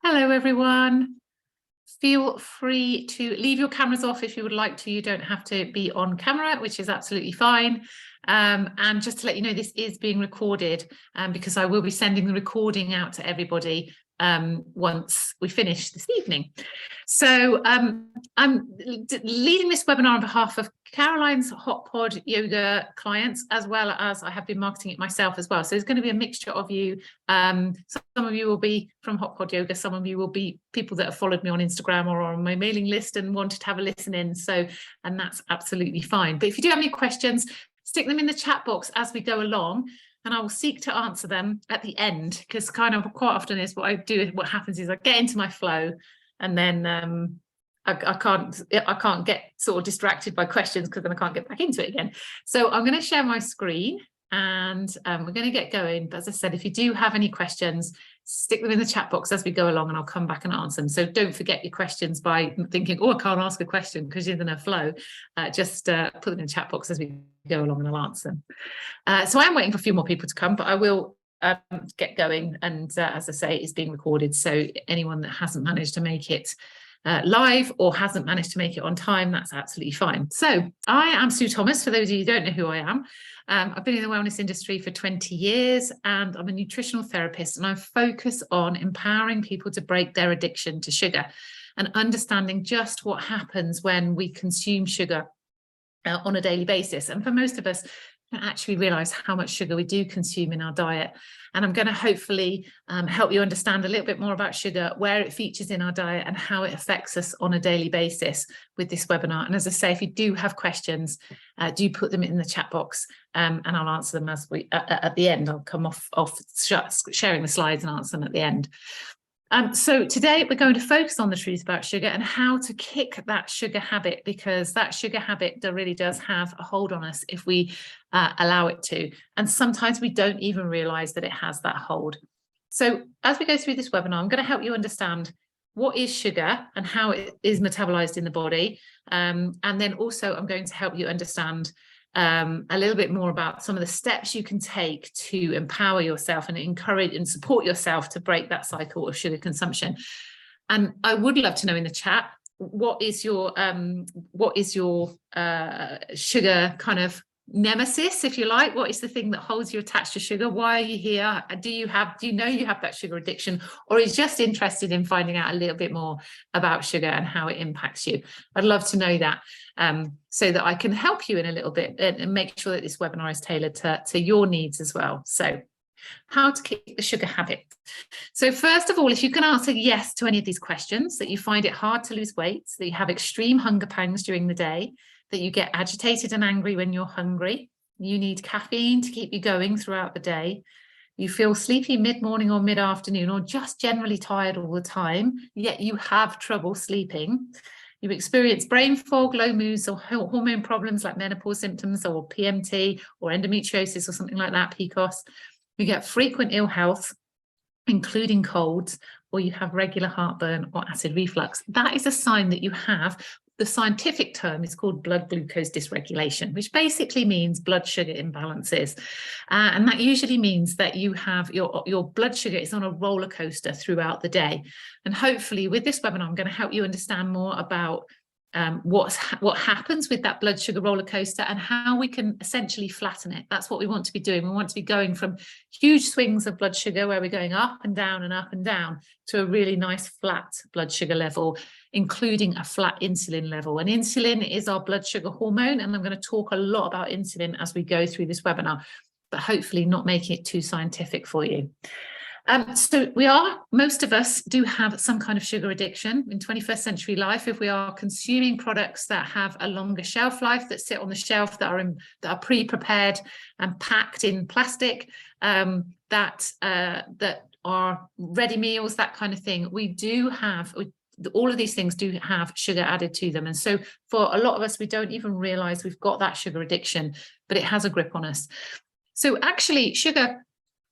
Hello, everyone. Feel free to leave your cameras off if you would like to. You don't have to be on camera, which is absolutely fine. And just to let you know, this is being recorded because I will be sending the recording out to everybody once we finish this evening. So I'm leading this webinar on behalf of Caroline's Hot Pod Yoga clients, as well as I have been marketing it myself as well. So there's going to be a mixture of you. Some of you will be from Hot Pod Yoga. Some of you will be people that have followed me on Instagram or on my mailing list and wanted to have a listen in. And that's absolutely fine. But if you do have any questions, stick them in the chat box as we go along, and I will seek to answer them at the end, because kind of quite often is what I do. What happens is I get into my flow, and then I can't get sort of distracted by questions, because then I can't get back into it again. So I'm going to share my screen, and we're going to get going. But as I said, if you do have any questions, stick them in the chat box as we go along, and I'll come back and answer them. So don't forget your questions by thinking, oh, I can't ask a question because you're in a flow. Just put them in the chat box as we go along, and I'll answer them. So I am waiting for a few more people to come, but I will get going. And as I say, it's being recorded. So anyone that hasn't managed to make it live or hasn't managed to make it on time, that's absolutely fine. So I am Sue Thomas, for those of you who don't know who I am. I've been in the wellness industry for 20 years, and I'm a nutritional therapist, and I focus on empowering people to break their addiction to sugar and understanding just what happens when we consume sugar on a daily basis. And for most of us, we don't actually realize how much sugar we do consume in our diet. And I'm going to hopefully help you understand a little bit more about sugar, where it features in our diet, and how it affects us on a daily basis with this webinar. And as I say, if you do have questions, do put them in the chat box, and I'll answer them as we at the end. I'll come off sharing the slides and answer them at the end. So today we're going to focus on the truth about sugar and how to kick that sugar habit, because that sugar habit really does have a hold on us if we allow it to. And sometimes we don't even realize that it has that hold. So as we go through this webinar, I'm going to help you understand what is sugar and how it is metabolized in the body. And then also I'm going to help you understand a little bit more about some of the steps you can take to empower yourself and encourage and support yourself to break that cycle of sugar consumption. And I would love to know in the chat, what is your sugar kind of nemesis, if you like? What is the thing that holds you attached to sugar? Why are you here? Do you know you have that sugar addiction, or is just interested in finding out a little bit more about sugar and how it impacts you? I'd love to know that, so that I can help you in a little bit and make sure that this webinar is tailored to your needs as well. So how to kick the sugar habit. So first of all, if you can answer yes to any of these questions, that you find it hard to lose weight, that you have extreme hunger pangs during the day, that you get agitated and angry when you're hungry, you need caffeine to keep you going throughout the day, you feel sleepy mid-morning or mid-afternoon, or just generally tired all the time, yet you have trouble sleeping, you experience brain fog, low moods, or hormone problems like menopause symptoms or PMT or endometriosis or something like that, PCOS, you get frequent ill health, including colds, or you have regular heartburn or acid reflux, that is a sign that you have. The scientific term is called blood glucose dysregulation, which basically means blood sugar imbalances. And that usually means that you have your blood sugar is on a roller coaster throughout the day. And hopefully with this webinar, I'm going to help you understand more about what happens with that blood sugar roller coaster and how we can essentially flatten it. That's what we want to be doing. We want to be going from huge swings of blood sugar, where we're going up and down and up and down, to a really nice flat blood sugar level, including a flat insulin level. And insulin is our blood sugar hormone, and I'm going to talk a lot about insulin as we go through this webinar, but hopefully not making it too scientific for you. So most of us do have some kind of sugar addiction in 21st century life. If we are consuming products that have a longer shelf life, that sit on the shelf, that are pre-prepared and packed in plastic, that are ready meals, that kind of thing, all of these things do have sugar added to them. And so for a lot of us, we don't even realize we've got that sugar addiction, but it has a grip on us. So actually, sugar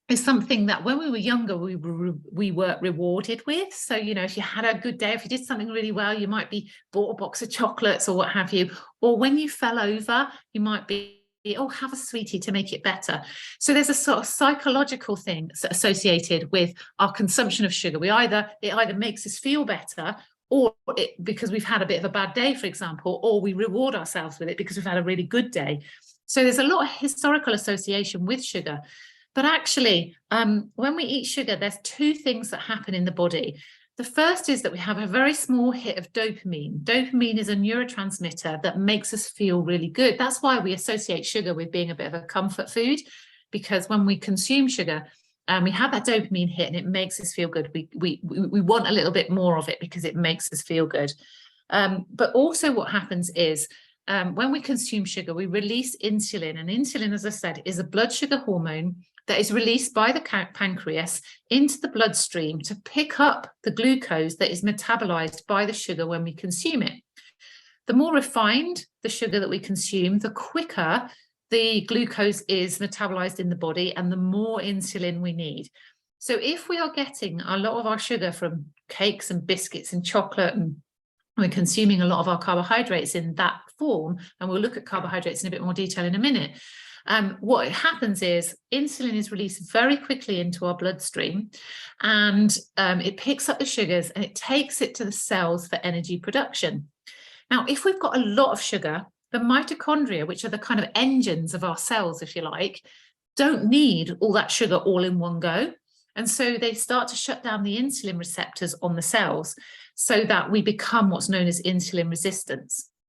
is something that when we were younger, we were rewarded with. So, if you had a good day, if you did something really well, you might be bought a box of chocolates or what have you. Or when you fell over, you might be oh, have a sweetie to make it better. So there's a sort of psychological thing associated with our consumption of sugar. It either makes us feel better, or because we've had a bit of a bad day, for example, or we reward ourselves with it because we've had a really good day. So there's a lot of historical association with sugar. But actually, when we eat sugar, there's two things that happen in the body. The first is that we have a very small hit of dopamine. Dopamine is a neurotransmitter that makes us feel really good. That's why we associate sugar with being a bit of a comfort food, because when we consume sugar, we have that dopamine hit and it makes us feel good. We want a little bit more of it because it makes us feel good. But also what happens is when we consume sugar, we release insulin. And insulin, as I said, is a blood sugar hormone that is released by the pancreas into the bloodstream to pick up the glucose that is metabolized by the sugar when we consume it. The more refined the sugar that we consume, the quicker the glucose is metabolized in the body and the more insulin we need. So if we are getting a lot of our sugar from cakes and biscuits and chocolate, and we're consuming a lot of our carbohydrates in that form, and we'll look at carbohydrates in a bit more detail in a minute, what happens is insulin is released very quickly into our bloodstream, and it picks up the sugars and it takes it to the cells for energy production. Now, if we've got a lot of sugar, the mitochondria, which are the kind of engines of our cells, if you like, don't need all that sugar all in one go. And so they start to shut down the insulin receptors on the cells so that we become what's known as insulin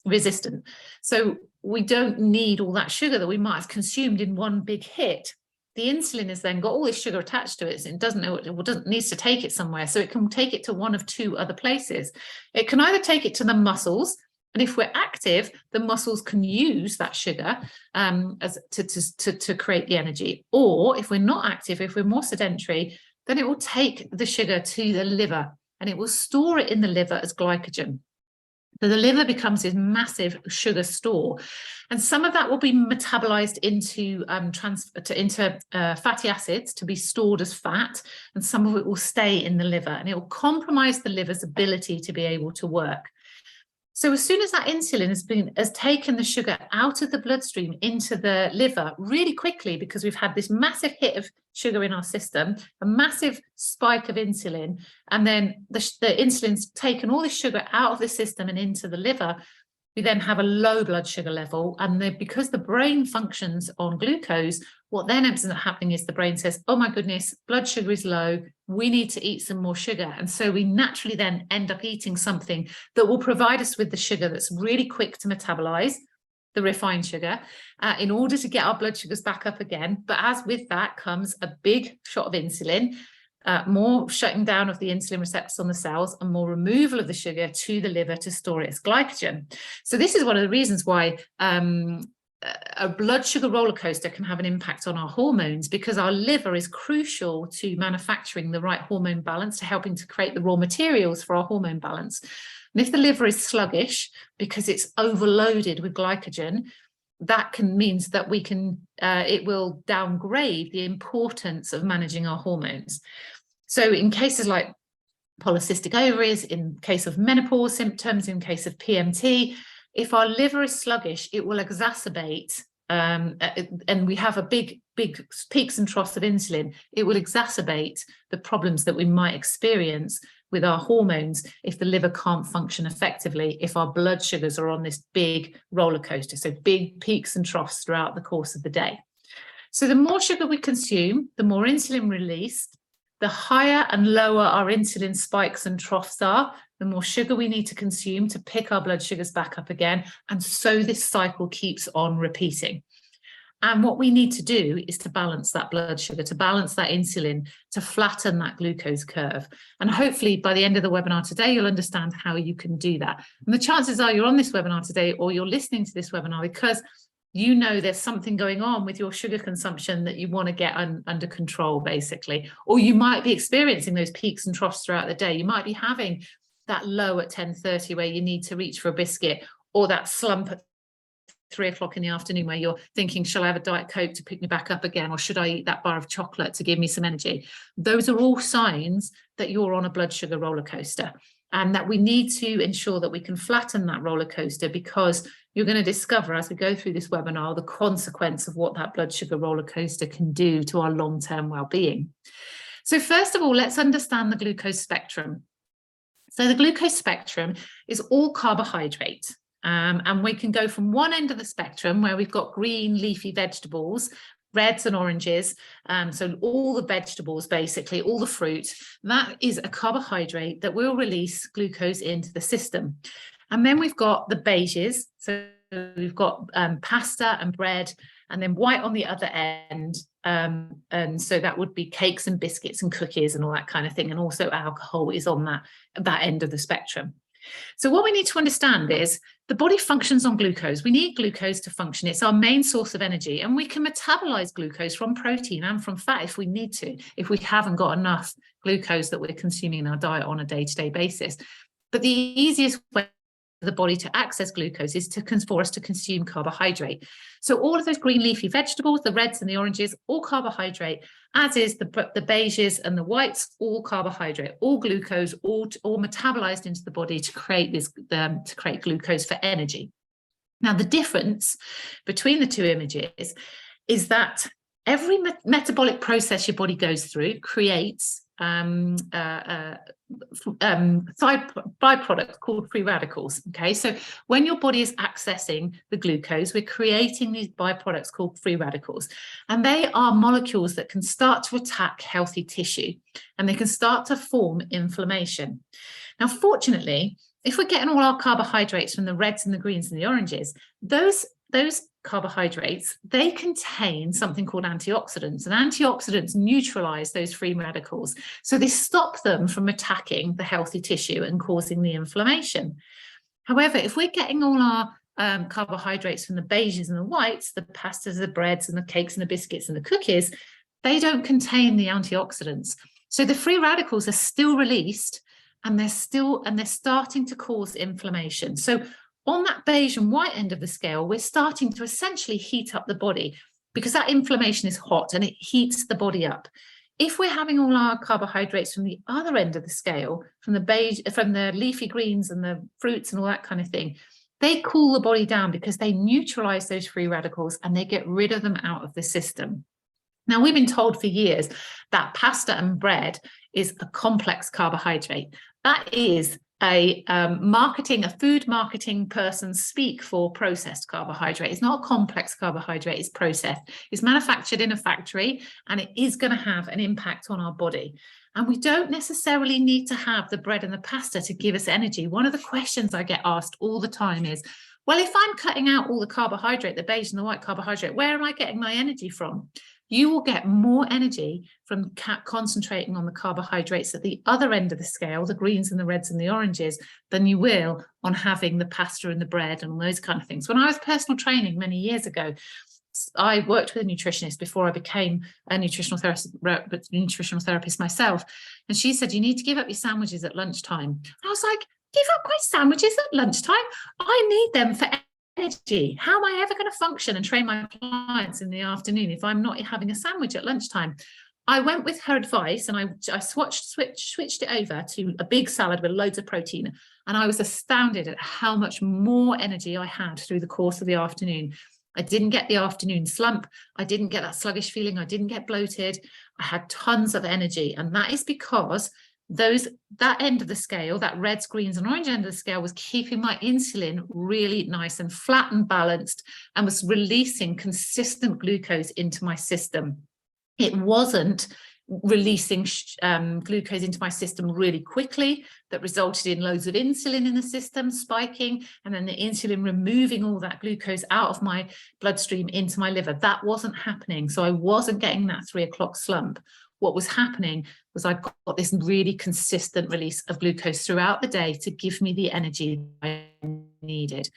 resistant. So we don't need all that sugar that we might have consumed in one big hit. The insulin has then got all this sugar attached to it, and it doesn't know it needs to take it somewhere. So it can take it to one of two other places. It can either take it to the muscles, and if we're active, the muscles can use that sugar to create the energy. Or if we're not active, if we're more sedentary, then it will take the sugar to the liver and it will store it in the liver as glycogen. So the liver becomes this massive sugar store, and some of that will be metabolized into fatty acids to be stored as fat, and some of it will stay in the liver, and it will compromise the liver's ability to be able to work. So as soon as that insulin has taken the sugar out of the bloodstream into the liver really quickly, because we've had this massive hit of sugar in our system, a massive spike of insulin, and then the insulin's taken all this sugar out of the system and into the liver, we then have a low blood sugar level. And because the brain functions on glucose, what then ends up happening is the brain says, oh my goodness, blood sugar is low, we need to eat some more sugar. And so we naturally then end up eating something that will provide us with the sugar that's really quick to metabolize, the refined sugar, in order to get our blood sugars back up again. But as with that comes a big shot of insulin, more shutting down of the insulin receptors on the cells, and more removal of the sugar to the liver to store it as glycogen. So this is one of the reasons why a blood sugar roller coaster can have an impact on our hormones, because our liver is crucial to manufacturing the right hormone balance, to helping to create the raw materials for our hormone balance. And if the liver is sluggish because it's overloaded with glycogen, that means that it will downgrade the importance of managing our hormones. So in cases like polycystic ovaries, in case of menopause symptoms, in case of PMT, if our liver is sluggish, it will exacerbate, and we have a big peaks and troughs of insulin, it will exacerbate the problems that we might experience with our hormones if the liver can't function effectively, if our blood sugars are on this big roller coaster, so big peaks and troughs throughout the course of the day. So the more sugar we consume, the more insulin released, the higher and lower our insulin spikes and troughs are, the more sugar we need to consume to pick our blood sugars back up again. And so this cycle keeps on repeating. And what we need to do is to balance that blood sugar, to balance that insulin, to flatten that glucose curve. And hopefully by the end of the webinar today, you'll understand how you can do that. And the chances are you're on this webinar today, or you're listening to this webinar because you know there's something going on with your sugar consumption that you want to get under control, basically. Or you might be experiencing those peaks and troughs throughout the day. You might be having that low at 10:30 where you need to reach for a biscuit, or that slump at 3 o'clock in the afternoon where you're thinking, shall I have a Diet Coke to pick me back up again, or should I eat that bar of chocolate to give me some energy? Those are all signs that you're on a blood sugar roller coaster. and that we need to ensure that we can flatten that roller coaster, because you're going to discover as we go through this webinar the consequence of what that blood sugar roller coaster can do to our long-term well-being. So first of all, let's understand the glucose spectrum. So the glucose spectrum is all carbohydrate. And we can go from one end of the spectrum where we've got green leafy vegetables, reds and oranges, so all the vegetables, basically all the fruit, that is a carbohydrate that will release glucose into the system. And then we've got the beiges, so we've got pasta and bread, and then white on the other end, and so that would be cakes and biscuits and cookies and all that kind of thing, and also alcohol is on that end of the spectrum. So what we need to understand is the body functions on glucose. We need glucose to function. It's our main source of energy, and we can metabolize glucose from protein and from fat if we need to, if we haven't got enough glucose that we're consuming in our diet on a day-to-day basis. But the easiest way for the body to access glucose is for us to consume carbohydrate. So all of those green leafy vegetables, the reds and the oranges, all carbohydrate, as is the beiges and the whites, all carbohydrate, all glucose, all metabolized into the body to create glucose for energy. Now, the difference between the two images is that every metabolic process your body goes through creates byproducts called free radicals. Okay, so when your body is accessing the glucose, we're creating these byproducts called free radicals, and they are molecules that can start to attack healthy tissue, and they can start to form inflammation. Now, fortunately, if we're getting all our carbohydrates from the reds and the greens and the oranges, those carbohydrates, they contain something called antioxidants, and antioxidants neutralize those free radicals. So they stop them from attacking the healthy tissue and causing the inflammation. However, if we're getting all our carbohydrates from the beiges and the whites, the pastas, the breads and the cakes and the biscuits and the cookies, they don't contain the antioxidants. So the free radicals are still released, and they're starting to cause inflammation. So on that beige and white end of the scale, we're starting to essentially heat up the body, because that inflammation is hot and it heats the body up. If we're having all our carbohydrates from the other end of the scale, from the leafy greens and the fruits and all that kind of thing, they cool the body down because they neutralize those free radicals and they get rid of them out of the system. Now, we've been told for years that pasta and bread is a complex carbohydrate. That is a food marketing person speak for processed carbohydrate. It's not a complex carbohydrate, it's processed. It's manufactured in a factory, and it is going to have an impact on our body. And we don't necessarily need to have the bread and the pasta to give us energy. One of the questions I get asked all the time is, well, if I'm cutting out all the carbohydrate, the beige and the white carbohydrate, where am I getting my energy from? You will get more energy from concentrating on the carbohydrates at the other end of the scale, the greens and the reds and the oranges, than you will on having the pasta and the bread and all those kind of things. When I was personal training many years ago, I worked with a nutritionist before I became a nutritional therapist myself. And she said, you need to give up your sandwiches at lunchtime. I was like, give up my sandwiches at lunchtime? I need them for energy. How am I ever going to function and train my clients in the afternoon if I'm not having a sandwich at lunchtime? I went with her advice, and I switched it over to a big salad with loads of protein, and I was astounded at how much more energy I had through the course of the afternoon. I didn't get the afternoon slump. I didn't get that sluggish feeling. I didn't get bloated. I had tons of energy, and that is because that end of the scale, that reds, greens and orange end of the scale, was keeping my insulin really nice and flat and balanced, and was releasing consistent glucose into my system. It wasn't releasing glucose into my system really quickly that resulted in loads of insulin in the system spiking, and then the insulin removing all that glucose out of my bloodstream into my liver. That wasn't happening. So I wasn't getting that 3 o'clock slump. What was happening was I got this really consistent release of glucose throughout the day to give me the energy I needed.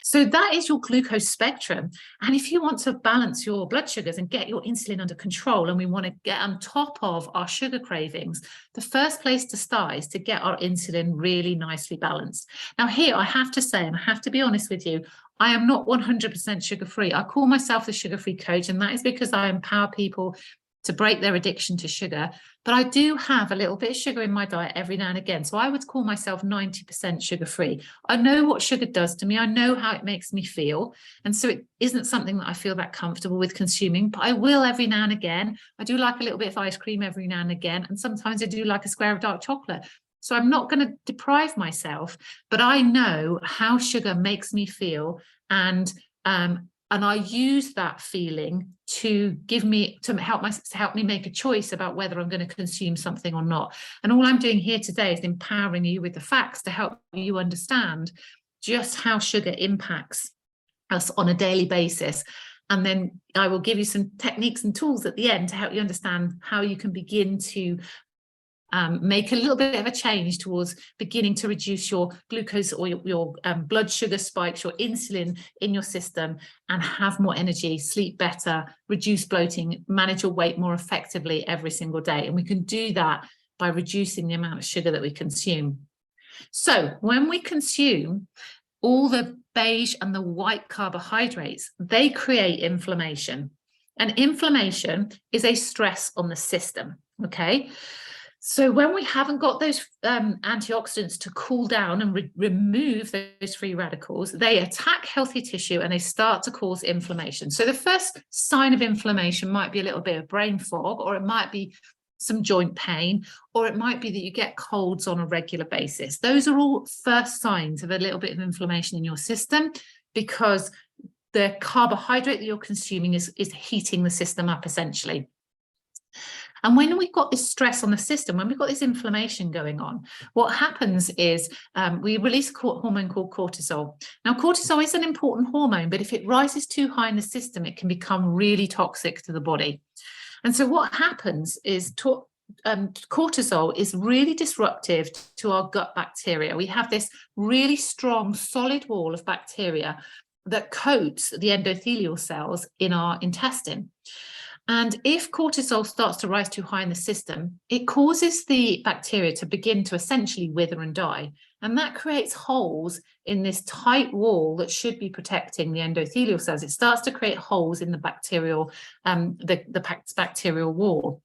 So that is your glucose spectrum. And if you want to balance your blood sugars and get your insulin under control, and we want to get on top of our sugar cravings, the first place to start is to get our insulin really nicely balanced. Now here, I have to say, and I have to be honest with you, I am not 100% sugar-free. I call myself the sugar-free coach, and that is because I empower people to break their addiction to sugar. But I do have a little bit of sugar in my diet every now and again. So I would call myself 90% sugar-free. I know what sugar does to me. I know how it makes me feel. And so it isn't something that I feel that comfortable with consuming, but I will every now and again. I do like a little bit of ice cream every now and again. And sometimes I do like a square of dark chocolate. So I'm not going to deprive myself, but I know how sugar makes me feel, and I use that feeling to help me make a choice about whether I'm going to consume something or not. And all I'm doing here today is empowering you with the facts to help you understand just how sugar impacts us on a daily basis. And then I will give you some techniques and tools at the end to help you understand how you can begin to make a little bit of a change towards beginning to reduce your glucose or your blood sugar spikes, your insulin in your system, and have more energy, sleep better, reduce bloating, manage your weight more effectively every single day. And we can do that by reducing the amount of sugar that we consume. So when we consume all the beige and the white carbohydrates, they create inflammation. And inflammation is a stress on the system, okay? So when we haven't got those antioxidants to cool down and remove those free radicals, they attack healthy tissue and they start to cause inflammation. So the first sign of inflammation might be a little bit of brain fog, or it might be some joint pain, or it might be that you get colds on a regular basis. Those are all first signs of a little bit of inflammation in your system, because the carbohydrate that you're consuming is heating the system up essentially. And when we've got this stress on the system, when we've got this inflammation going on, what happens is we release a hormone called cortisol. Now, cortisol is an important hormone, but if it rises too high in the system, it can become really toxic to the body. And so what happens is cortisol is really disruptive to our gut bacteria. We have this really strong, solid wall of bacteria that coats the endothelial cells in our intestine. And if cortisol starts to rise too high in the system, it causes the bacteria to begin to essentially wither and die. And that creates holes in this tight wall that should be protecting the endothelial cells. It starts to create holes in the bacterial, bacterial wall.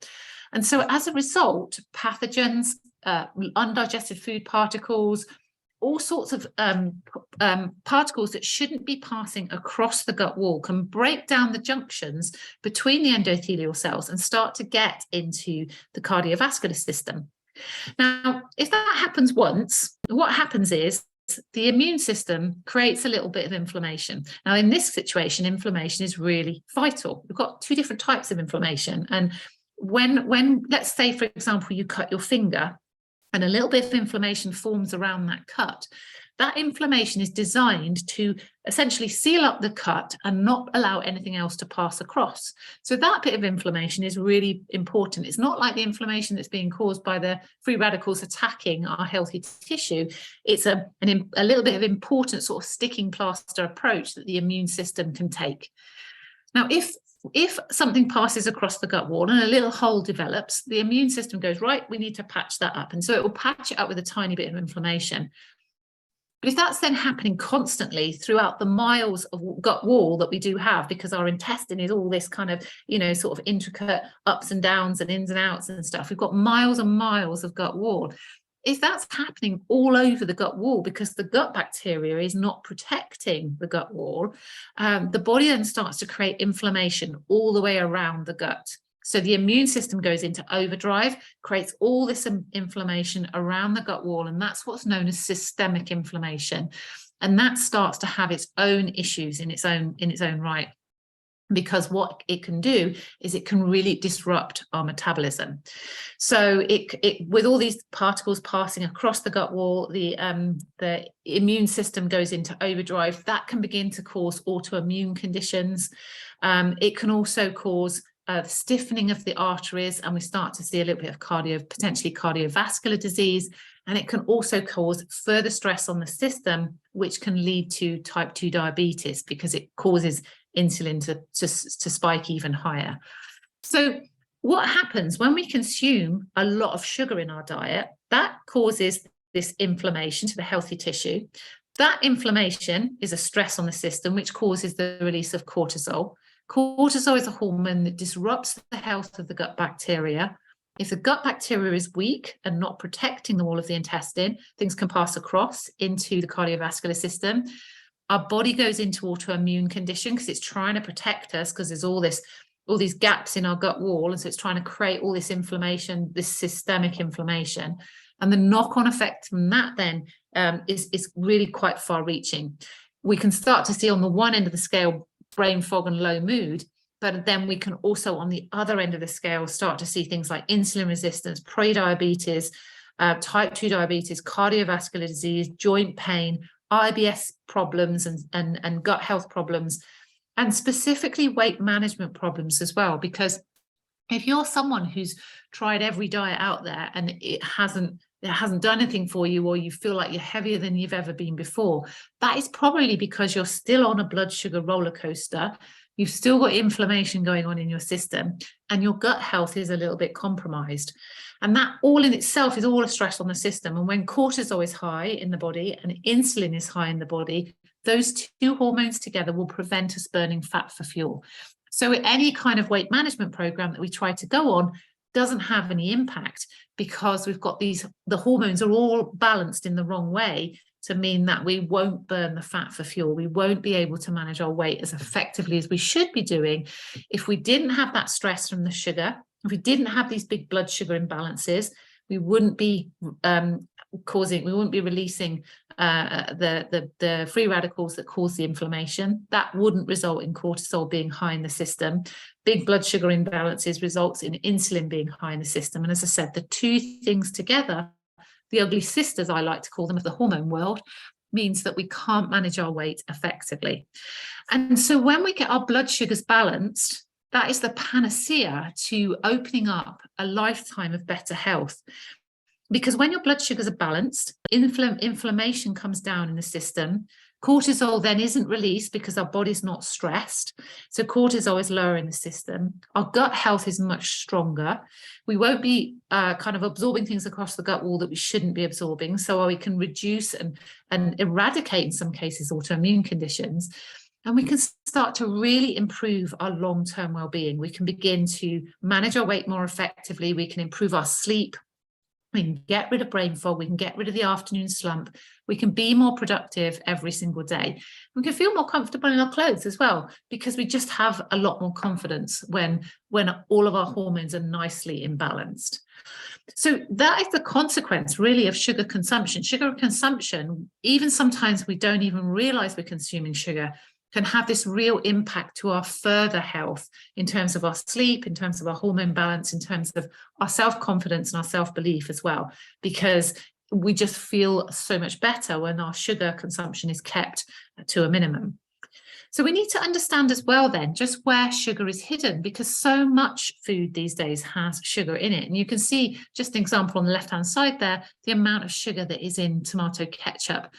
And so as a result, pathogens, undigested food particles, all sorts of particles that shouldn't be passing across the gut wall can break down the junctions between the endothelial cells and start to get into the cardiovascular system. Now, if that happens once, what happens is the immune system creates a little bit of inflammation. Now, in this situation, inflammation is really vital. We've got two different types of inflammation. And when let's say, for example, you cut your finger, and a little bit of inflammation forms around that cut, that inflammation is designed to essentially seal up the cut and not allow anything else to pass across. So that bit of inflammation is really important. It's not like the inflammation that's being caused by the free radicals attacking our healthy tissue. It's a little bit of important sort of sticking plaster approach that the immune system can take. Now, if something passes across the gut wall and a little hole develops, the immune system goes, right, we need to patch that up. And so it will patch it up with a tiny bit of inflammation. But if that's then happening constantly throughout the miles of gut wall that we do have, because our intestine is all this kind of, sort of intricate ups and downs and ins and outs and stuff, we've got miles and miles of gut wall. If that's happening all over the gut wall because the gut bacteria is not protecting the gut wall, the body then starts to create inflammation all the way around the gut. So the immune system goes into overdrive, creates all this inflammation around the gut wall, and that's what's known as systemic inflammation. And that starts to have its own issues in its own right. Because what it can do is it can really disrupt our metabolism. So it with all these particles passing across the gut wall, the immune system goes into overdrive. That can begin to cause autoimmune conditions. It can also cause stiffening of the arteries, and we start to see a little bit of potentially cardiovascular disease. And it can also cause further stress on the system, which can lead to type 2 diabetes because it causes insulin to spike even higher. So what happens when we consume a lot of sugar in our diet? That causes this inflammation to the healthy tissue. That inflammation is a stress on the system, which causes the release of cortisol. Cortisol is a hormone that disrupts the health of the gut bacteria. If the gut bacteria is weak and not protecting the wall of the intestine, things can pass across into the cardiovascular system. Our body goes into autoimmune condition because it's trying to protect us, because there's all these gaps in our gut wall, and so it's trying to create all this inflammation, this systemic inflammation. And the knock-on effect from that then is really quite far-reaching. We can start to see on the one end of the scale brain fog and low mood, but then we can also on the other end of the scale start to see things like insulin resistance, prediabetes, type 2 diabetes, cardiovascular disease, joint pain, IBS problems and gut health problems, and specifically weight management problems as well. Because if you're someone who's tried every diet out there and it hasn't done anything for you, or you feel like you're heavier than you've ever been before, that is probably because you're still on a blood sugar roller coaster. You've still got inflammation going on in your system, and your gut health is a little bit compromised. And that all in itself is all a stress on the system. And when cortisol is high in the body and insulin is high in the body, those two hormones together will prevent us burning fat for fuel. So any kind of weight management program that we try to go on doesn't have any impact, because we've got the hormones are all balanced in the wrong way, to mean that we won't burn the fat for fuel. We won't be able to manage our weight as effectively as we should be doing if we didn't have that stress from the sugar. If we didn't have these big blood sugar imbalances, we wouldn't be releasing the free radicals that cause the inflammation. That wouldn't result in cortisol being high in the system. Big blood sugar imbalances results in insulin being high in the system. And as I said, the two things together, the ugly sisters, I like to call them, of the hormone world, means that we can't manage our weight effectively. And so when we get our blood sugars balanced, that is the panacea to opening up a lifetime of better health. Because when your blood sugars are balanced, inflammation comes down in the system. Cortisol then isn't released because our body's not stressed. So cortisol is lower in the system. Our gut health is much stronger. We won't be kind of absorbing things across the gut wall that we shouldn't be absorbing. So we can reduce and eradicate, in some cases, autoimmune conditions. And we can start to really improve our long-term well-being. We can begin to manage our weight more effectively. We can improve our sleep. We can get rid of brain fog. We can get rid of the afternoon slump. We can be more productive every single day. We can feel more comfortable in our clothes as well, because we just have a lot more confidence when all of our hormones are nicely imbalanced. So that is the consequence really of sugar consumption. Sugar consumption, even sometimes we don't even realize we're consuming sugar, can have this real impact to our further health in terms of our sleep, in terms of our hormone balance, in terms of our self-confidence and our self-belief as well, because we just feel so much better when our sugar consumption is kept to a minimum. So we need to understand as well then just where sugar is hidden, because so much food these days has sugar in it. And you can see just an example on the left-hand side there, the amount of sugar that is in tomato ketchup.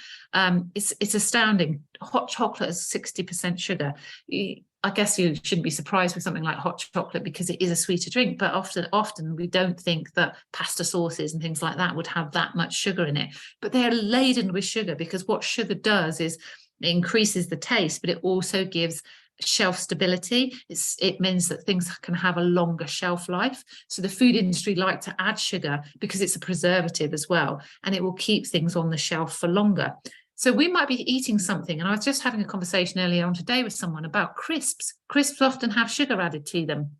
It's astounding. Hot chocolate is 60% sugar. I guess you shouldn't be surprised with something like hot chocolate because it is a sweeter drink, but often we don't think that pasta sauces and things like that would have that much sugar in it. But they're laden with sugar, because what sugar does is it increases the taste, but it also gives shelf stability. It means that things can have a longer shelf life. So the food industry like to add sugar because it's a preservative as well, and it will keep things on the shelf for longer. So we might be eating something, and I was just having a conversation earlier on today with someone about crisps. Crisps often have sugar added to them.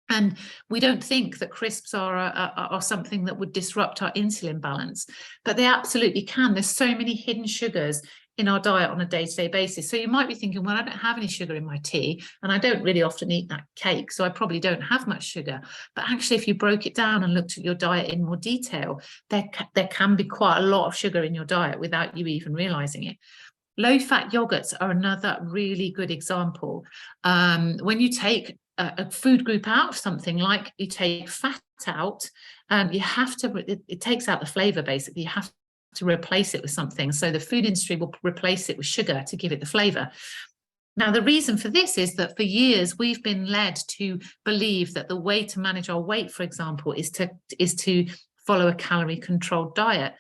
And we don't think that crisps are something that would disrupt our insulin balance, but they absolutely can. There's so many hidden sugars in our diet on a day-to-day basis. So you might be thinking, well, I don't have any sugar in my tea, and I don't really often eat that cake, so I probably don't have much sugar. But actually, if you broke it down and looked at your diet in more detail, there can be quite a lot of sugar in your diet without you even realizing it. Low-fat yogurts are another really good example. When you take a food group out of something, like you take fat out, you have to, it takes out the flavor, basically. You have to replace it with something. So the food industry will replace it with sugar to give it the flavor. Now, the reason for this is that for years we've been led to believe that the way to manage our weight, for example, is to follow a calorie controlled diet.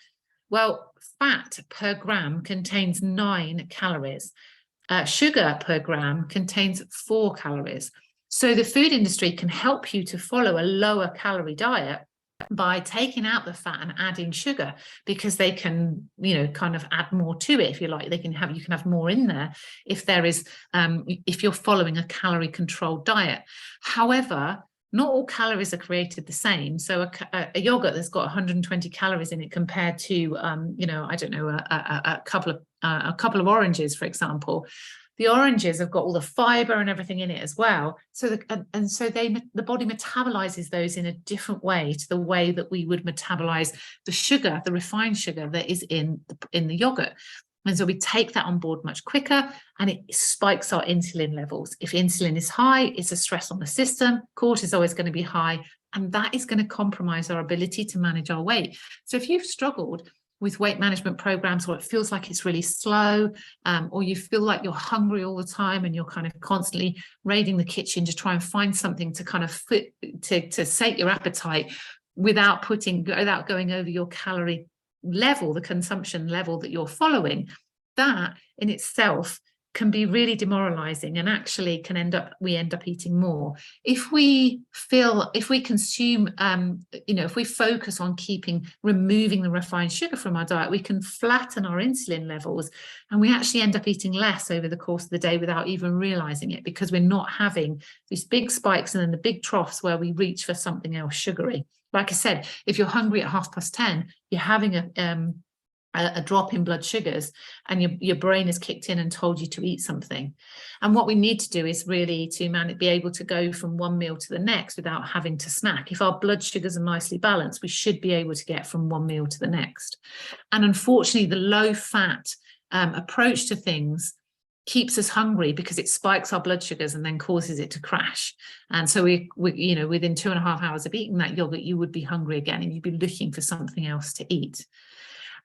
Well, fat per gram contains 9 calories. sugar per gram contains 4 calories. So the food industry can help you to follow a lower calorie diet by taking out the fat and adding sugar, because they can, kind of add more to it, if you like. You can have more in there if there is, if you're following a calorie controlled diet. However, not all calories are created the same. So a yogurt that's got 120 calories in it compared to, I don't know, a couple of oranges, for example. The oranges have got all the fiber and everything in it as well. So the body metabolizes those in a different way to the way that we would metabolize the sugar, the refined sugar that is in the yogurt. And so we take that on board much quicker, and it spikes our insulin levels. If insulin is high, it's a stress on the system. Cortisol is going to be high, and that is going to compromise our ability to manage our weight. So if you've struggled with weight management programs, or it feels like it's really slow, or you feel like you're hungry all the time and you're kind of constantly raiding the kitchen to try and find something to kind of to sate your appetite without going over your calorie level, the consumption level that you're following, that in itself can be really demoralizing, and actually we end up eating more. If we consume, if we focus on removing the refined sugar from our diet, we can flatten our insulin levels, and we actually end up eating less over the course of the day without even realizing it, because we're not having these big spikes and then the big troughs where we reach for something else sugary. Like I said, if you're hungry at 10:30, you're having a drop in blood sugars, and your brain has kicked in and told you to eat something. And what we need to do is really to be able to go from one meal to the next without having to snack. If our blood sugars are nicely balanced, we should be able to get from one meal to the next. And unfortunately, the low fat approach to things keeps us hungry, because it spikes our blood sugars and then causes it to crash. And so we within 2.5 hours of eating that yogurt, you would be hungry again, and you'd be looking for something else to eat.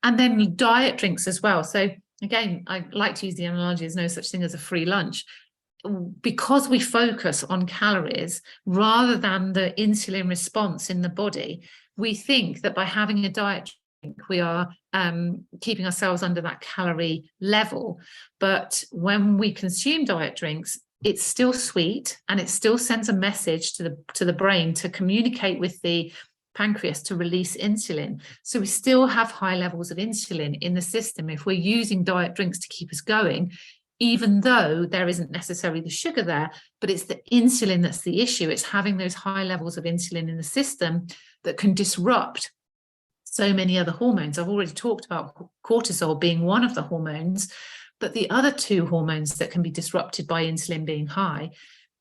And then diet drinks as well. So again, I like to use the analogy, there's no such thing as a free lunch. Because we focus on calories rather than the insulin response in the body, we think that by having a diet drink, we are keeping ourselves under that calorie level. But when we consume diet drinks, it's still sweet, and it still sends a message to the brain to communicate with the pancreas to release insulin. So we still have high levels of insulin in the system if we're using diet drinks to keep us going, even though there isn't necessarily the sugar there, but it's the insulin that's the issue. It's having those high levels of insulin in the system that can disrupt so many other hormones. I've already talked about cortisol being one of the hormones, but the other 2 hormones that can be disrupted by insulin being high.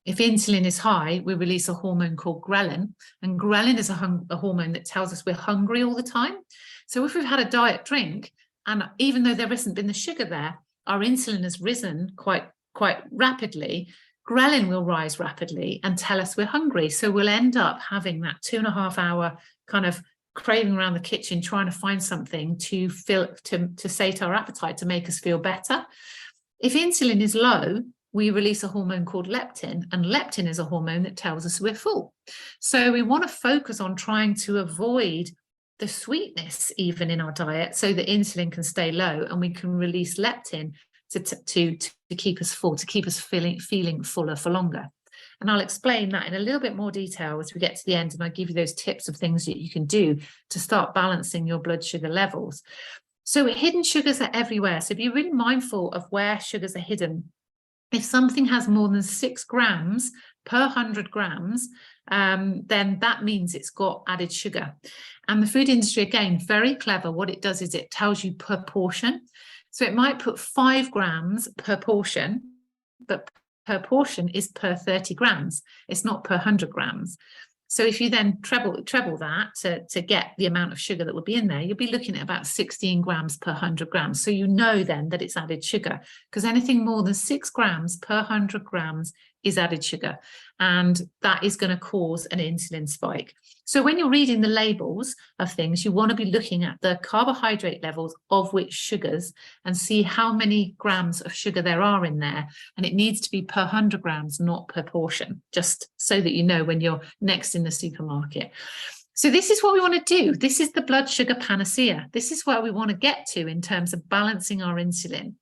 If insulin is high, we release a hormone called ghrelin, and ghrelin is a hormone that tells us we're hungry all the time. So if we've had a diet drink, and even though there hasn't been the sugar there, our insulin has risen quite rapidly, ghrelin will rise rapidly and tell us we're hungry. So we'll end up having that 2.5 hour kind of craving around the kitchen, trying to find something to sate our appetite, to make us feel better. If insulin is low, we release a hormone called leptin, and leptin is a hormone that tells us we're full. So we want to focus on trying to avoid the sweetness even in our diet, so that insulin can stay low and we can release leptin to keep us full, to keep us feeling fuller for longer. And I'll explain that in a little bit more detail as we get to the end, and I'll give you those tips of things that you can do to start balancing your blood sugar levels. So hidden sugars are everywhere, so be really mindful of where sugars are hidden. If something has more than 6 grams per 100 grams, then that means it's got added sugar. And the food industry, again, very clever. What it does is it tells you per portion. So it might put 5 grams per portion, but per portion is per 30 grams. It's not per 100 grams. So if you then treble that to get the amount of sugar that would be in there, you'll be looking at about 16 grams per 100 grams. So you know then that it's added sugar, because anything more than 6 grams per 100 grams is added sugar, and that is going to cause an insulin spike. So when you're reading the labels of things, you want to be looking at the carbohydrate levels of which sugars and see how many grams of sugar there are in there. And it needs to be per 100 grams, not per portion, just so that you know when you're next in the supermarket. So this is what we want to do. This is the blood sugar panacea. This is where we want to get to in terms of balancing our insulin.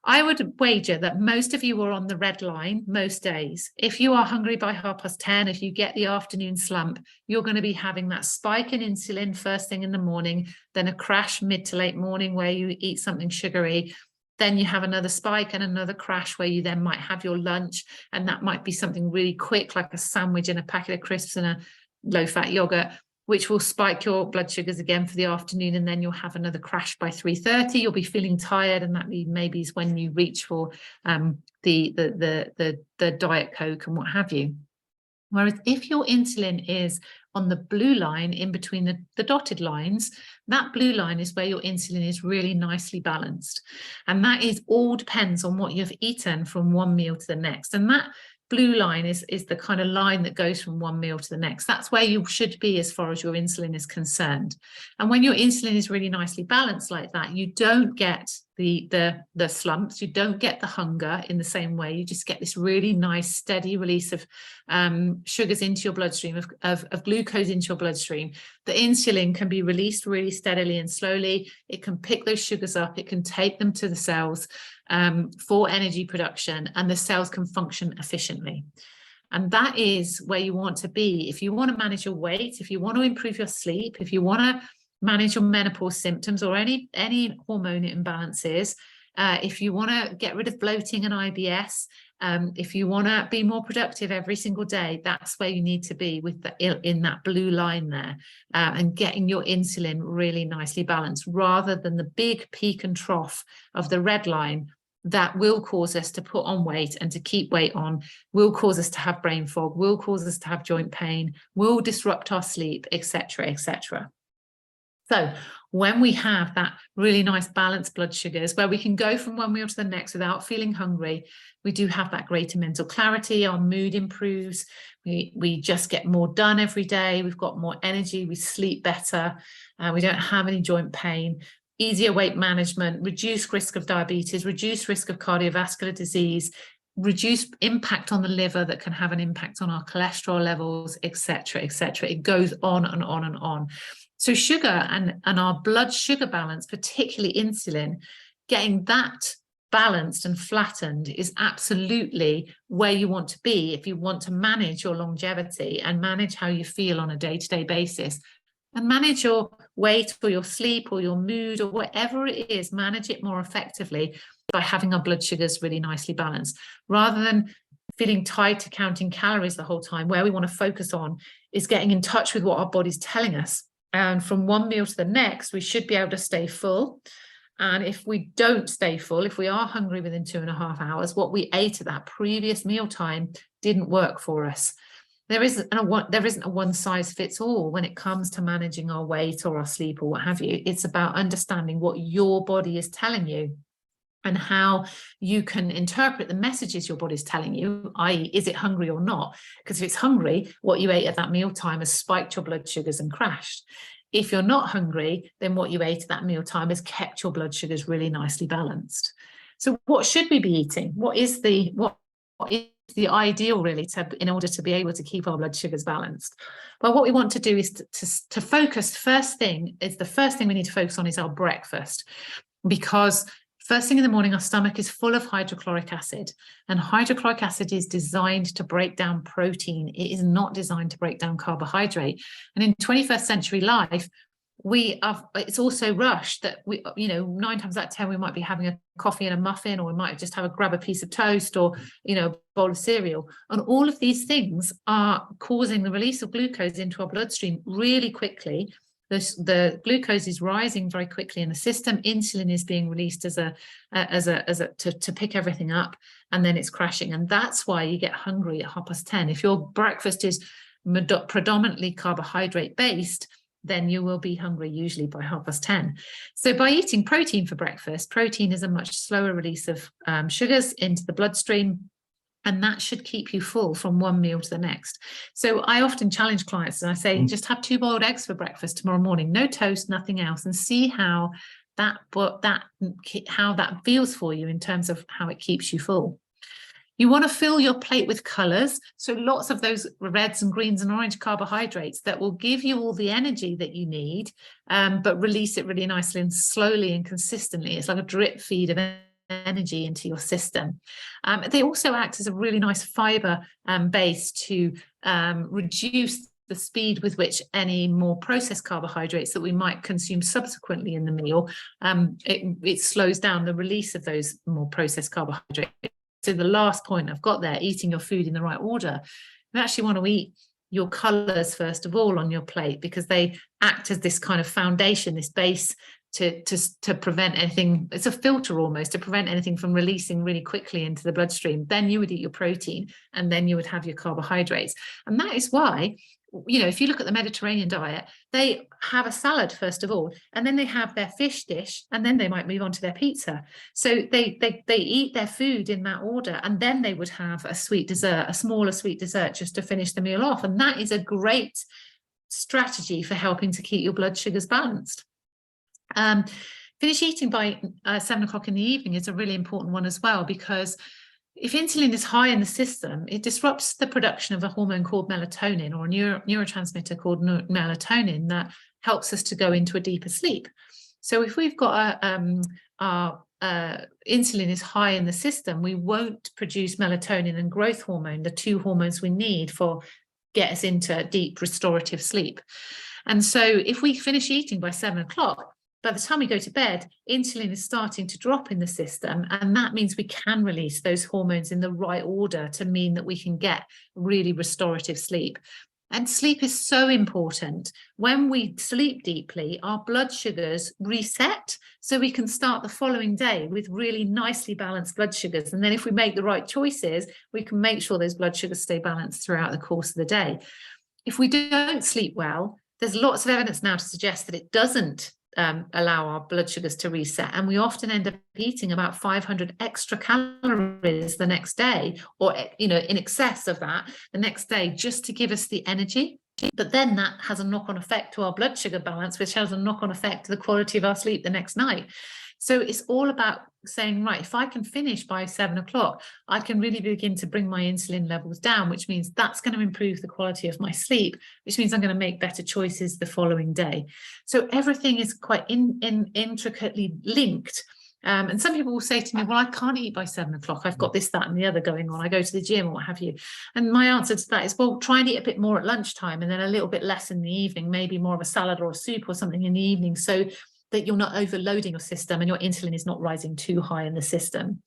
I would wager that most of you are on the red line most days. If you are hungry by 10:30, if you get the afternoon slump, you're going to be having that spike in insulin first thing in the morning, then a crash mid to late morning where you eat something sugary. Then you have another spike and another crash where you then might have your lunch, and that might be something really quick, like a sandwich and a packet of crisps and a low-fat yogurt, which will spike your blood sugars again for the afternoon, and then you'll have another crash by 3:30. You'll be feeling tired, and that maybe is when you reach for the Diet Coke and what have you. Whereas if your insulin is on the blue line in between the dotted lines, that blue line is where your insulin is really nicely balanced. And that is all depends on what you've eaten from one meal to the next. And that blue line is the kind of line that goes from one meal to the next. That's where you should be as far as your insulin is concerned. And when your insulin is really nicely balanced like that, you don't get the slumps, you don't get the hunger in the same way. You just get this really nice steady release of sugars into your bloodstream, of glucose into your bloodstream. The insulin can be released really steadily and slowly. It can pick those sugars up, it can take them to the cells for energy production, and the cells can function efficiently. And that is where you want to be. If you want to manage your weight, if you want to improve your sleep, if you want to manage your menopause symptoms or any hormone imbalances, if you want to get rid of bloating and IBS, if you want to be more productive every single day, that's where you need to be with in that blue line there, and getting your insulin really nicely balanced, rather than the big peak and trough of the red line that will cause us to put on weight and to keep weight on, will cause us to have brain fog, will cause us to have joint pain, will disrupt our sleep, etc., etc. So when we have that really nice balanced blood sugars, where we can go from one meal to the next without feeling hungry, we do have that greater mental clarity, our mood improves, we just get more done every day, we've got more energy, we sleep better, we don't have any joint pain, easier weight management, reduced risk of diabetes, reduced risk of cardiovascular disease, reduced impact on the liver that can have an impact on our cholesterol levels, etc., etc. It goes on and on and on. So sugar and our blood sugar balance, particularly insulin, getting that balanced and flattened is absolutely where you want to be if you want to manage your longevity and manage how you feel on a day-to-day basis, and manage your weight or your sleep or your mood or whatever it is, manage it more effectively by having our blood sugars really nicely balanced, rather than feeling tied to counting calories the whole time. Where we want to focus on is getting in touch with what our body's telling us. And from one meal to the next, we should be able to stay full. And if we don't stay full, if we are hungry within 2.5 hours, what we ate at that previous meal time didn't work for us. There isn't a one size fits all when it comes to managing our weight or our sleep or what have you. It's about understanding what your body is telling you and how you can interpret the messages your body's telling you, i.e., is it hungry or not? Because if it's hungry, what you ate at that mealtime has spiked your blood sugars and crashed. If you're not hungry, then what you ate at that mealtime has kept your blood sugars really nicely balanced. So what should we be eating? What is the ideal really in order to be able to keep our blood sugars balanced? Well, what we want to do is to focus. The first thing we need to focus on is our breakfast, because first thing in the morning, our stomach is full of hydrochloric acid, and hydrochloric acid is designed to break down protein. It is not designed to break down carbohydrate. And in 21st century life, it's also rushed that 9 times out of 10, we might be having a coffee and a muffin, or we might just grab a piece of toast, or, a bowl of cereal. And all of these things are causing the release of glucose into our bloodstream really quickly. The glucose is rising very quickly in the system. Insulin is being released to pick everything up, and then it's crashing. And that's why you get hungry at 10:30. If your breakfast is predominantly carbohydrate based, then you will be hungry usually by 10:30. So by eating protein for breakfast, protein is a much slower release of sugars into the bloodstream, and that should keep you full from one meal to the next. So I often challenge clients and I say, just have 2 boiled eggs for breakfast tomorrow morning, no toast, nothing else, and see how that feels for you in terms of how it keeps you full. You want to fill your plate with colors, so lots of those reds and greens and orange carbohydrates that will give you all the energy that you need, but release it really nicely and slowly and consistently. It's like a drip feed of energy into your system. They also act as a really nice fiber base to reduce the speed with which any more processed carbohydrates that we might consume subsequently in the meal, it slows down the release of those more processed carbohydrates. So the last point I've got there, eating your food in the right order, you actually want to eat your colours first of all on your plate, because they act as this kind of foundation, this base to prevent anything. It's a filter almost to prevent anything from releasing really quickly into the bloodstream. Then you would eat your protein, and then you would have your carbohydrates. And that is why, you know, if you look at the Mediterranean diet, they have a salad first of all, and then they have their fish dish, and then they might move on to their pizza. So they eat their food in that order, and then they would have a sweet dessert, a smaller sweet dessert, just to finish the meal off. And that is a great strategy for helping to keep your blood sugars balanced. Finish eating by 7 o'clock in the evening is a really important one as well, because if insulin is high in the system, it disrupts the production of a hormone called melatonin, or a neurotransmitter called melatonin, that helps us to go into a deeper sleep. So if we've got our insulin is high in the system, we won't produce melatonin and growth hormone, the two hormones we need for get us into deep restorative sleep. And so if we finish eating by 7 o'clock, by the time we go to bed, insulin is starting to drop in the system, and that means we can release those hormones in the right order to mean that we can get really restorative sleep. And sleep is so important. When we sleep deeply, our blood sugars reset, so we can start the following day with really nicely balanced blood sugars. And then if we make the right choices, we can make sure those blood sugars stay balanced throughout the course of the day. If we don't sleep well, there's lots of evidence now to suggest that it doesn't allow our blood sugars to reset, and we often end up eating about 500 extra calories the next day, or in excess of that the next day, just to give us the energy. But then that has a knock-on effect to our blood sugar balance, which has a knock-on effect to the quality of our sleep the next night. So it's all about saying, right, if I can finish by 7 o'clock, I can really begin to bring my insulin levels down, which means that's going to improve the quality of my sleep, which means I'm going to make better choices the following day. So everything is quite intricately linked. And some people will say to me, well, I can't eat by 7 o'clock. I've got this, that, and the other going on. I go to the gym or what have you. And my answer to that is, well, try and eat a bit more at lunchtime, and then a little bit less in the evening, maybe more of a salad or a soup or something in the evening, so that you're not overloading your system and your insulin is not rising too high in the system.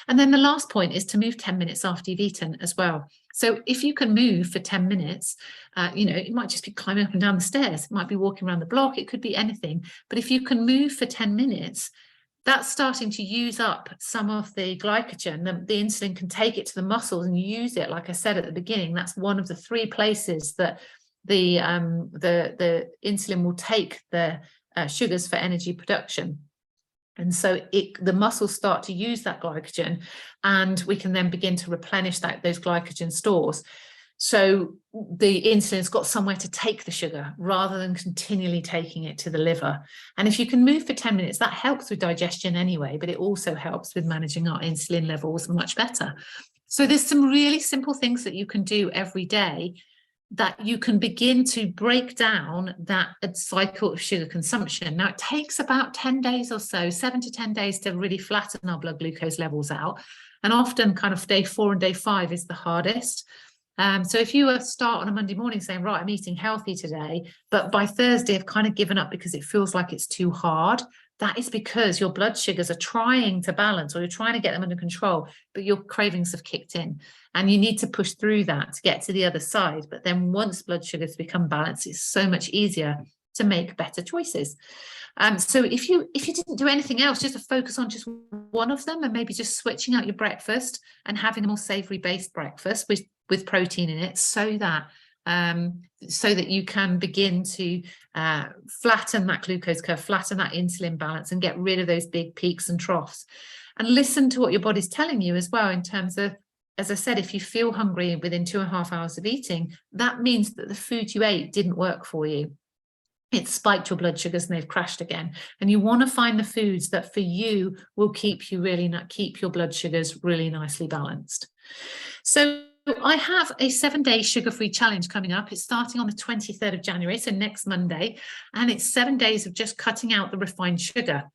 And then the last point is to move 10 minutes after you've eaten as well. So if you can move for 10 minutes, it might just be climbing up and down the stairs. It might be walking around the block. It could be anything. But if you can move for 10 minutes, that's starting to use up some of the glycogen. The insulin can take it to the muscles and use it. Like I said at the beginning, that's one of the 3 places that the insulin will take the sugars for energy production. And so the muscles start to use that glycogen, and we can then begin to replenish those glycogen stores. So the insulin's got somewhere to take the sugar rather than continually taking it to the liver. And if you can move for 10 minutes, that helps with digestion anyway, but it also helps with managing our insulin levels much better. So there's some really simple things that you can do every day that you can begin to break down that cycle of sugar consumption. Now, it takes about 10 days or so, 7 to 10 days, to really flatten our blood glucose levels out. And often kind of day 4 and day 5 is the hardest. So if you start on a Monday morning saying, right, I'm eating healthy today, but by Thursday I've kind of given up because it feels like it's too hard, that is because your blood sugars are trying to balance, or you're trying to get them under control, but your cravings have kicked in, and you need to push through that to get to the other side. But then once blood sugars become balanced, it's so much easier to make better choices. So if you didn't do anything else, just to focus on just one of them, and maybe just switching out your breakfast and having a more savory based breakfast with protein in it, so that you can begin to flatten that glucose curve, flatten that insulin balance, and get rid of those big peaks and troughs. And listen to what your body's telling you as well, in terms of, as I said, if you feel hungry within 2.5 hours of eating, that means that the food you ate didn't work for you. It spiked your blood sugars and they've crashed again. And you want to find the foods that for you will keep your blood sugars really nicely balanced. So I have a 7-day sugar-free challenge coming up. It's starting on the 23rd of January, so next Monday, and it's 7 days of just cutting out the refined sugar.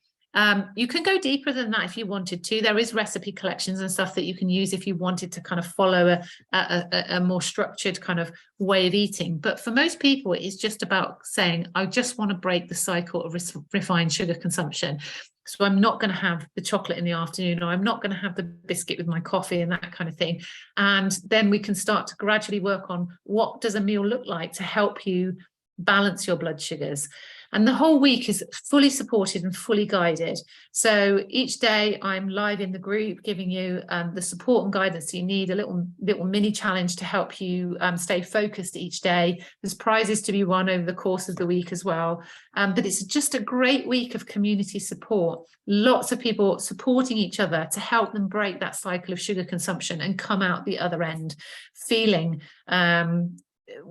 You can go deeper than that if you wanted to. There is recipe collections and stuff that you can use if you wanted to kind of follow a more structured kind of way of eating. But for most people, it's just about saying, I just want to break the cycle of refined sugar consumption. So I'm not going to have the chocolate in the afternoon, or I'm not going to have the biscuit with my coffee and that kind of thing. And then we can start to gradually work on what does a meal look like to help you balance your blood sugars. And the whole week is fully supported and fully guided. So each day I'm live in the group giving you the support and guidance you need, a little mini challenge to help you stay focused each day. There's prizes to be won over the course of the week as well. But it's just a great week of community support. Lots of people supporting each other to help them break that cycle of sugar consumption and come out the other end feeling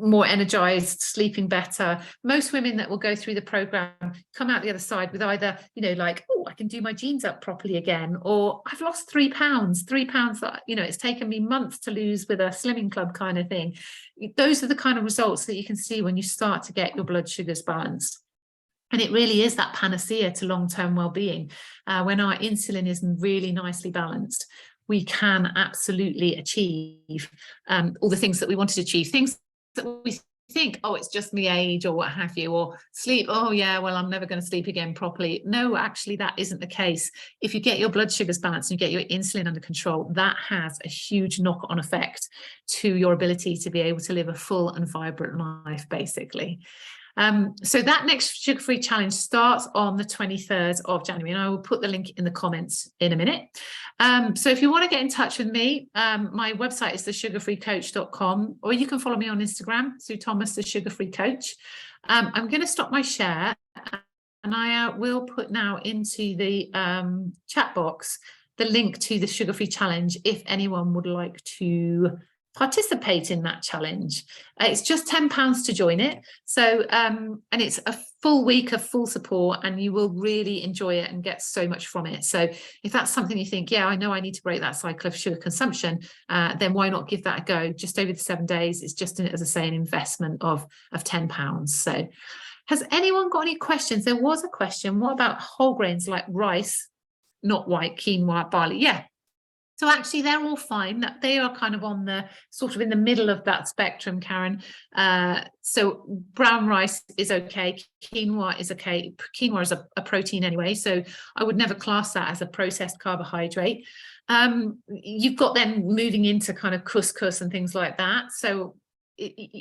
more energized, sleeping better. Most women that will go through the program come out the other side with either, like, oh, I can do my jeans up properly again, or I've lost 3 pounds that, it's taken me months to lose with a slimming club kind of thing. Those are the kind of results that you can see when you start to get your blood sugars balanced. And it really is that panacea to long-term well-being. When our insulin is really nicely balanced, we can absolutely achieve all the things that we wanted to achieve. Things that we think, oh, it's just my age or what have you, or sleep, oh yeah, well, I'm never going to sleep again properly. No, actually, that isn't the case. If you get your blood sugars balanced and you get your insulin under control, that has a huge knock-on effect to your ability to be able to live a full and vibrant life, basically. So that next sugar-free challenge starts on the 23rd of January, and I will put the link in the comments in a minute. So if you want to get in touch with me, my website is thesugarfreecoach.com, or you can follow me on Instagram, Sue Thomas, the Sugar Free Coach. I'm going to stop my share, and I will put now into the chat box the link to the sugar-free challenge if anyone would like to participate in that challenge. It's just £10 to join it. So, and it's a full week of full support, and you will really enjoy it and get so much from it. So if that's something you think, yeah, I know I need to break that cycle of sugar consumption, then why not give that a go? Just over the 7 days, it's just, as I say, an investment of £10. So has anyone got any questions? There was a question, what about whole grains like rice, not white, quinoa, barley? Yeah. So actually, they're all fine. They are kind of on the sort of in the middle of that spectrum, Karen. So brown rice is okay. Quinoa is okay. Quinoa is a protein anyway, so I would never class that as a processed carbohydrate. You've got them moving into kind of couscous and things like that. So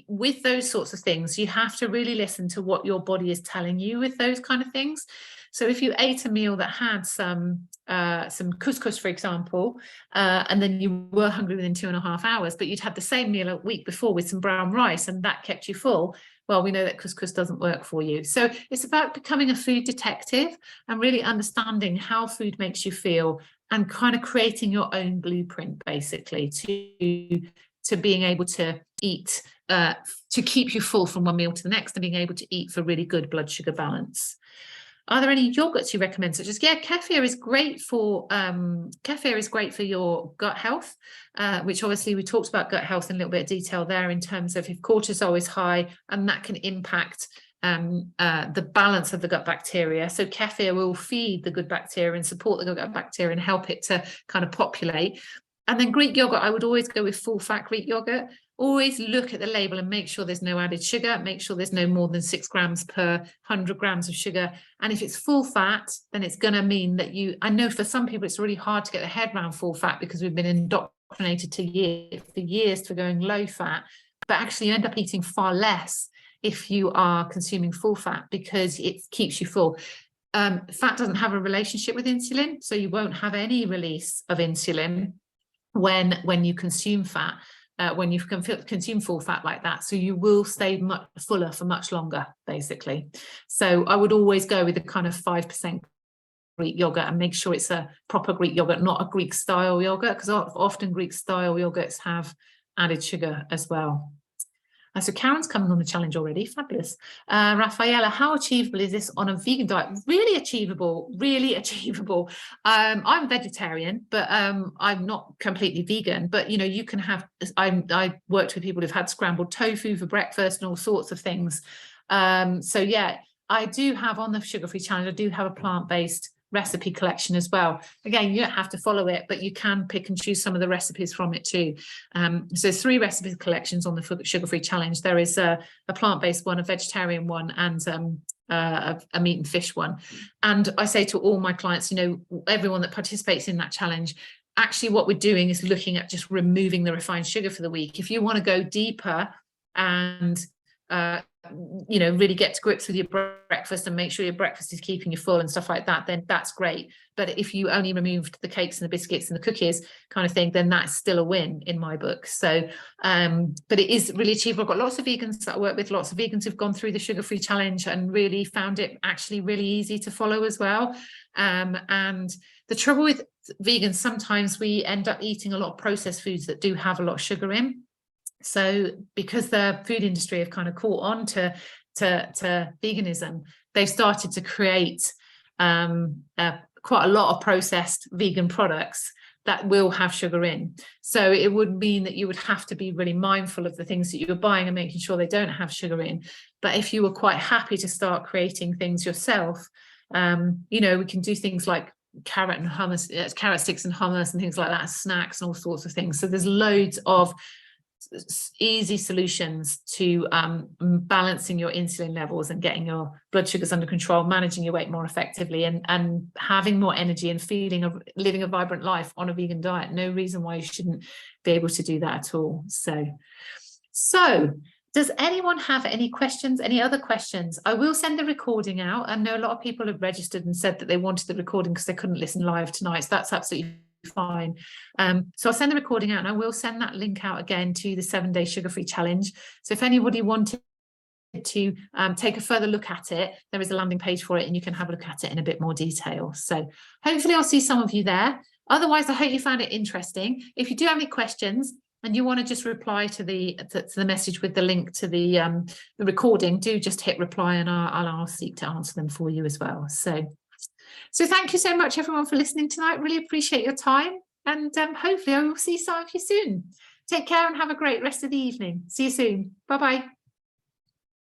with those sorts of things, you have to really listen to what your body is telling you with those kind of things. So if you ate a meal that had some couscous, for example, and then you were hungry within 2.5 hours, but you'd had the same meal a week before with some brown rice and that kept you full, well, we know that couscous doesn't work for you. So it's about becoming a food detective and really understanding how food makes you feel and kind of creating your own blueprint, basically, to being able to eat, to keep you full from one meal to the next and being able to eat for really good blood sugar balance. Are there any yogurts you recommend? Such as, kefir is great for your gut health, which obviously we talked about gut health in a little bit of detail there in terms of if cortisol is high, and that can impact the balance of the gut bacteria. So kefir will feed the good bacteria and support the gut bacteria and help it to kind of populate. And then Greek yogurt, I would always go with full fat Greek yogurt. Always look at the label and make sure there's no added sugar. Make sure there's no more than 6 grams per 100 grams of sugar. And if it's full fat, then it's going to mean that I know for some people it's really hard to get their head around full fat because we've been indoctrinated for years to going low fat. But actually you end up eating far less if you are consuming full fat because it keeps you full. Fat doesn't have a relationship with insulin, so you won't have any release of insulin when you consume fat, when you consume full fat like that. So you will stay much fuller for much longer, basically. So I would always go with the kind of 5% Greek yogurt and make sure it's a proper Greek yogurt, not a Greek style yogurt, because often Greek style yogurts have added sugar as well. So Karen's coming on the challenge already. Fabulous. Rafaela, how achievable is this on a vegan diet? Really achievable, really achievable. I'm vegetarian, but I'm not completely vegan. But, you can have, I worked with people who've had scrambled tofu for breakfast and all sorts of things. So, yeah, I do have on the sugar-free challenge, I do have a plant-based recipe collection as well. Again, you don't have to follow it, but you can pick and choose some of the recipes from it too. So 3 recipe collections on the sugar-free challenge. There is a plant-based one, a vegetarian one, and a meat and fish one. And I say to all my clients, you know, everyone that participates in that challenge, actually what we're doing is looking at just removing the refined sugar for the week. If you want to go deeper and you know, really get to grips with your breakfast and make sure your breakfast is keeping you full and stuff like that, then that's great. But if you only removed the cakes and the biscuits and the cookies kind of thing, then that's still a win in my book. So but it is really achievable. I've got lots of vegans that I work with, lots of vegans who've gone through the sugar-free challenge and really found it actually really easy to follow as well. And the trouble with vegans, sometimes we end up eating a lot of processed foods that do have a lot of sugar in. So because the food industry have kind of caught on to veganism, they've started to create quite a lot of processed vegan products that will have sugar in. So it would mean that you would have to be really mindful of the things that you're buying and making sure they don't have sugar in. But if you were quite happy to start creating things yourself, you know, we can do things like carrot and hummus, carrot sticks and hummus and things like that, snacks and all sorts of things. So there's loads of easy solutions to balancing your insulin levels and getting your blood sugars under control, managing your weight more effectively, and having more energy and feeling of living a vibrant life on a vegan diet. No reason why you shouldn't be able to do that at all. So does anyone have any questions, any other questions? I will send the recording out. I know a lot of people have registered and said that they wanted the recording because they couldn't listen live tonight. So that's absolutely fine. So I'll send the recording out, and I will send that link out again to the 7-day sugar-free challenge. So if anybody wanted to take a further look at it, there is a landing page for it, and you can have a look at it in a bit more detail. So hopefully I'll see some of you there. Otherwise, I hope you found it interesting. If you do have any questions and you want to just reply to the message with the link to the recording, do just hit reply, and I'll seek to answer them for you as well. So thank you so much, everyone, for listening tonight. Really appreciate your time. And hopefully I will see some of you soon. Take care and have a great rest of the evening. See you soon. Bye-bye.